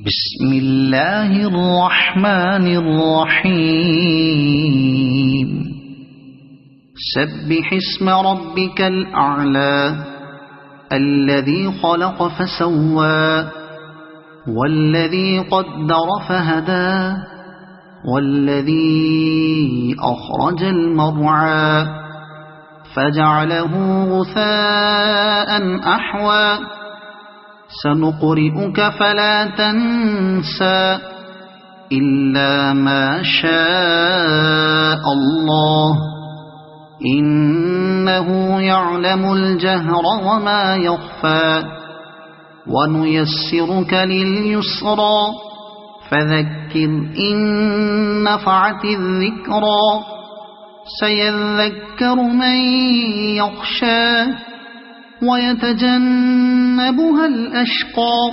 بسم اللہ الرحمن الرحیم سبح اسم ربک الاعلی الذی خلق فسوى والذی قدر فهدى والذی اخرج المرعى فجعله غثاء احوى سنقرئك فلا تنسى إلا ما شاء الله إنه يعلم الجهر وما يخفى ونيسرك لليسرى فذكر إن نفعت الذكرى سيذكر من يخشى ويتجنبها الأشقى